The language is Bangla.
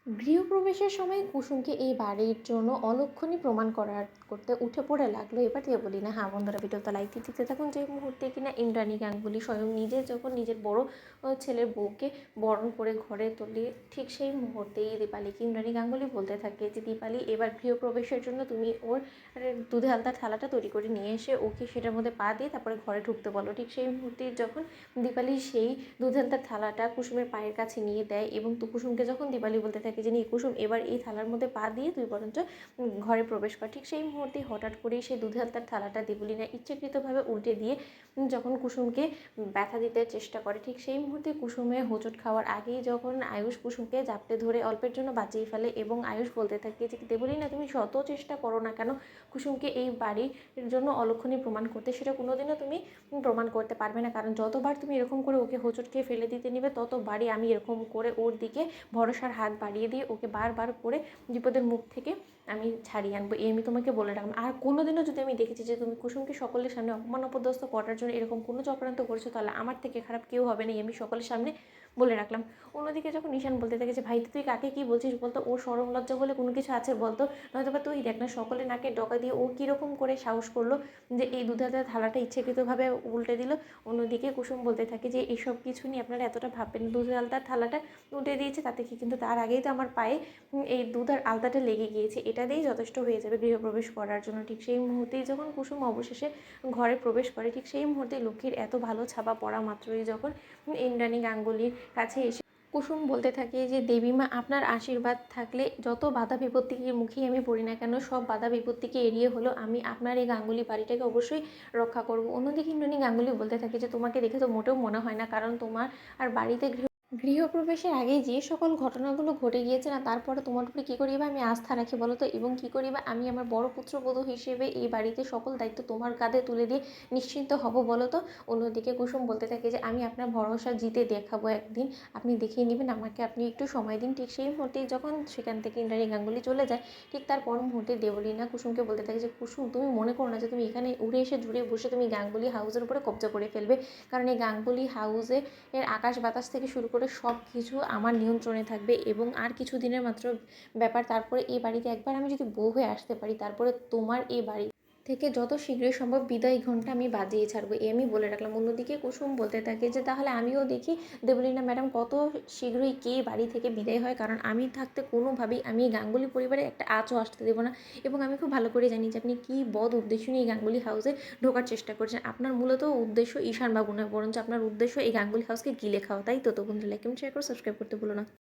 গৃহপ্রবেশের সময় কুসুমকে এই বাড়ির জন্য অলক্ষণী প্রমাণ করতে উঠে পড়ে লাগলো। এবার থেকে বলি না। হ্যাঁ বন্ধুরা, ভিডিওতে লাইক দিতে থাকুন। যে মুহূর্তে কিনা ইন্দ্রাণী গাঙ্গুলি স্বয়ং নিজে যখন নিজের বড় ছেলের বউকে বরণ করে ঘরে তোলে, ঠিক সেই মুহূর্তেই দীপালিকে ইন্দ্রাণী গাঙ্গুলি বলতে থাকে যে দীপালি, এবার গৃহপ্রবেশের জন্য তুমি ওর দুধে আলতা থালাটা তৈরি করে নিয়ে এসে ওকে সেটার মধ্যে পা দিয়ে তারপরে ঘরে ঢুকতে বলো। ঠিক সেই মুহূর্তে যখন দীপালি সেই দুধে আলতার থালাটা কুসুমের পায়ের কাছে নিয়ে দেয় এবং তো কুসুমকে যখন দীপালি বলতে থাকে যে নিয়ে কুসুম, এবার এই থালার মধ্যে পা দিয়ে তুই বরঞ্চ ঘরে প্রবেশ কর, ঠিক সেই মুহূর্তে হঠাৎ করেই সেই দুধে আলতার থালাটা দেবলীনা ইচ্ছাকৃতভাবে উল্টে দিয়ে যখন কুসুমকে ব্যথা দিতে চেষ্টা করে, ঠিক সেই মুহূর্তে কুসুমে হোঁচট খাওয়ার আগেই যখন আয়ুষ কুসুমকে জাপটে ধরে অল্পের জন্য বাঁচিয়ে ফেলে এবং আয়ুষ বলতে থাকে যে দেবলীনা, তুমি শত চেষ্টা করো না কেন কুসুমকে এই বাড়ির জন্য অলক্ষণী প্রমাণ করতে, সেটা কোনোদিনও তুমি প্রমাণ করতে পারবে না, কারণ যতবার তুমি এরকম করে ওকে হোঁচট খেয়ে ফেলে দিতে নেবে ততবারই আমি এরকম করে ওর দিকে ভরসার হাত বাড়িয়ে দিয়ে ওকে বারবার করে বিপদের মুখ থেকে আমি ছাড়িয়ে আনবো। এই আমি তোমাকে বলে রাখলাম। আর কোনোদিনও যদি আমি দেখেছি যে তুমি কুসুমকে সকলের সামনে অপমান অপদস্থ করার জন্য এরকম কোনো চক্রান্ত করছো, তাহলে আমার থেকে খারাপ কেউ হবে না, আমি সকলের সামনে বলে রাখলাম। অন্যদিকে যখন নিশান বলতে থাকে যে ভাই তুই কাকে কী বলছিস বলতো, ওর সরম লজ্জা বলে কোনো কিছু আছে বলতো, নয়তো বা তুই দেখ না সকলে নাকে ডকা দিয়ে ও কীরকম করে সাহস করলো যে এই দুধের থালাটা ইচ্ছাকৃতভাবে উল্টে দিল। অন্যদিকে কুসুম বলতে থাকে যে এইসব কিছু নিয়ে আপনারা এতটা ভাববেন, দুধের আলতার থালাটা উল্টে দিয়েছে তাতে কি, কিন্তু তার আগেই তো আমার পায়ে এই দুধ আর আলতাটা লেগে গিয়েছে, এটা দিয়েই যথেষ্ট হয়ে যাবে গৃহপ্রবেশ করার জন্য। ঠিক সেই মুহূর্তেই যখন কুসুম অবশেষে ঘরে প্রবেশ করে, ঠিক সেই মুহূর্তে লক্ষ্মীর এত ভালো ছাপা পড়া মাত্রই যখন ইন্দ্রাণী গাঙ্গুলির কাছে এসে কুসুম বলতে থাকে যে দেবীমা, আপনার আশীর্বাদ থাকলে যত বাধা বিপত্তির মুখেই আমি পড়ি না কেন, সব বাধা বিপত্তিকে এড়িয়ে হলো আমি আপনার এই গাঙ্গুলি বাড়িটাকে অবশ্যই রক্ষা করব। অন্যদিকে ইন্দ্রাণী গাঙ্গুলি বলতে থাকে যে তোমাকে দেখে তো মোটেও মনে হয় না, কারণ তোমার আর বাড়িতে গৃহপ্রবেশের আগে যে সকল ঘটনাগুলো ঘটে গিয়েছে না, তারপরে তোমার উপরে কী করিবা আমি আস্থা রাখি বলো তো, এবং কী করিবা আমি আমার বড় পুত্রবধূ হিসেবে এই বাড়িতে সকল দায়িত্ব তোমার কাঁধে তুলে দিয়ে নিশ্চিন্ত হব বলো তো। অন্যদিকে কুসুম বলতে থাকে যে আমি আপনার ভরসা জিতে দেখাবো একদিন, আপনি দেখিয়ে নেবেন আমাকে, আপনি একটু সময় দিন। ঠিক সেই মুহূর্তেই যখন সেখান থেকে ইন্দ্রাণী গাঙ্গুলি চলে যায়, ঠিক তার পর মুহূর্তে দেবলীনা কুসুমকে বলতে থাকে যে কুসুম, তুমি মনে করো না যে তুমি এখানে উড়ে এসে জুড়ে বসে তুমি গাঙ্গুলি হাউসের উপরে কবজা করে ফেলবে, কারণ এই গাঙ্গুলি হাউসে এর আকাশ বাতাস থেকে শুরু করে সব কিছু আমার নিয়ন্ত্রণে থাকবে এবং আর কিছু দিনের মাত্র ব্যাপার, তারপরে এই বাড়িতে একবার আমি যদি বউ হয়ে আসতে পারি, তারপরে তোমার এই বাড়ি থেকে যত শীঘ্রই সম্ভব বিদায় ঘণ্টা আমি বাজিয়ে ছাড়বো, এই আমি বলে রাখলাম। অন্যদিকে কুসুম বলতে থাকে যে তাহলে আমিও দেখি দেবলীনা ম্যাডাম কত শীঘ্রই কে বাড়ি থেকে বিদায় হয়, কারণ আমি থাকতে কোনোভাবেই আমি গাঙ্গুলি পরিবারে একটা আঁচও আসতে দেবো না, এবং আমি খুব ভালো করে জানি যে আপনি কী বদ উদ্দেশ্য নিয়ে গাঙ্গুলি হাউসে ঢোকার চেষ্টা করছেন। আপনার মূলত উদ্দেশ্য ঈশানবাবু নয়, বরঞ্চ আপনার উদ্দেশ্য এই গাঙ্গুলি হাউসকে গিলে খাওয়া, তাই তো? তো বন্ধুরা লাইক এবং শেয়ার করে সাবস্ক্রাইব করতে ভুলো না।